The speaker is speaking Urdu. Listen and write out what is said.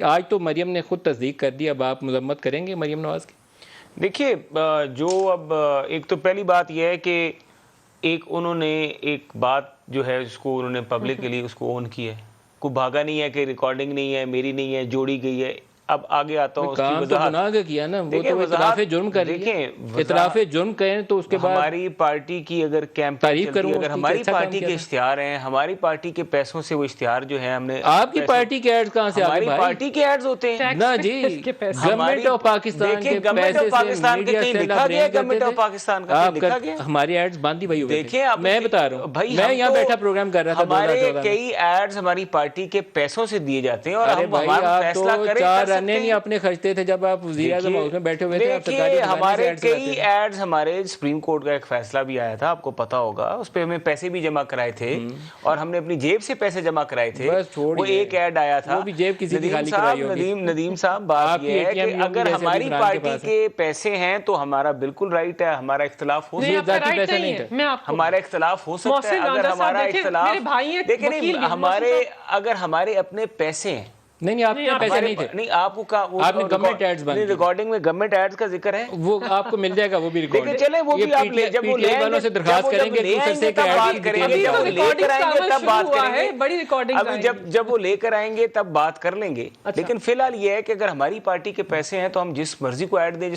آج تو مریم نے خود تصدیق کر دی، اب آپ مذمت کریں گے مریم نواز کی؟ دیکھیے جو اب ایک تو پہلی بات یہ ہے کہ ایک انہوں نے ایک بات جو ہے اس کو انہوں نے پبلکلی اس کو اون کیا ہے، کوئی بھاگا نہیں ہے کہ ریکارڈنگ نہیں ہے، میری نہیں ہے، جوڑی گئی ہے. اب آگے آتا ہوں اس کی کام تو وضاحت. گناہ کا کیا نا، وہ دیکھیں تو اعتراف جرم کر لیا. اعتراف جرم کریں تو اس کے بعد ہماری پارٹی کی اگر کیمپین تعریف چلتی کروں ہے، اس اگر کی کہ ہماری اچھا کام پارٹی کیا کے تھا. اشتہار ہیں، ہماری پارٹی کے پیسوں سے وہ اشتہار جو ہے ہم نے آپ کی پارٹی کے ایڈز کہاں سے آگے ہماری بھائی؟ پارٹی کے ایڈز ہوتے ہیں نہ جی، گورنمنٹ آف پاکستان کے گورنمنٹ پیسے آف پاکستان کے میڈیا کہیں سے لکھا گیا ہے، کرتے گورنمنٹ تھے. آف پاکستان کا آپ کہیں لکھا گیا؟ ہماری ایڈز باندھی بھائی ہوئے دیکھیں تھے، میں بتا رہا ہوں، میں یہاں بیٹھا پروگرام کر رہا تھا ہمارے 2014 میں. کئی ایڈز ہماری پارٹی کے پیسوں سے دیے جاتے ہیں اور ارے ہم بھائی ہمارا آپ فیصلہ تو کرے چار کر رنے سکتے نہیں ہیں. اپنے خرچتے تھے جب آپ وزیر اعظم ہاؤس میں بیٹھے ہوئے تھے، آپ سرکاری دیکھیے خزانے سے ہمارے ایڈز کئی کراتے تھے. ہمارے سپریم کورٹ کا ایک فیصلہ بھی آیا تھا، آپ کو پتا ہوگا، اس پہ ہمیں پیسے بھی جمع کرائے تھے اور ہم نے اپنی جیب سے پیسے جمع کرائے تھے. بس وہ چھوڑیے، ایک ایڈ آیا تھا. وہ بھی جیب کسی کی ندیم خالی صاحب کرائی ہوگی. ندیم صاحب بات آپ کی یہ ہے کہ ATM اگر جیسے ابھی ہماری عمران کے پارٹی پاس ہے. کے پیسے ہیں تو ہمارا بالکل رائٹ ہے، ہمارا اختلاف ہو نہیں، سکتا ہے. ذاتی پیسہ نہیں تھا. میں آپ کو ہمارا اختلاف ہو سکتا ہے. اگر ہمارا اختلاف دیکھیں نہیں، ہمارے اگر ہمارے اپنے پیسے ہیں، نہیں آپ کے پیسے نہیں تھے. نہیں آپ کو آپ نے گورنمنٹ ایڈز بند کی. ریکارڈنگ میں گورنمنٹ ایڈز کا ذکر ہے، وہ آپ کو مل جائے گا، وہ بھی ریکارڈ. لیکن چلیں وہ بھی آپ لے جب وہ لے والوں سے درخواست کریں گے دوسرے سے کہ بات کریں گے، جب وہ لے کر آئیں گے تب بات کریں گے. بڑی ریکارڈنگ ابھی جب وہ لے کر آئیں گے تب بات کر لیں گے. لیکن فی الحال یہ ہے کہ اگر ہماری پارٹی کے پیسے ہیں تو ہم جس مرضی کو ایڈ دیں.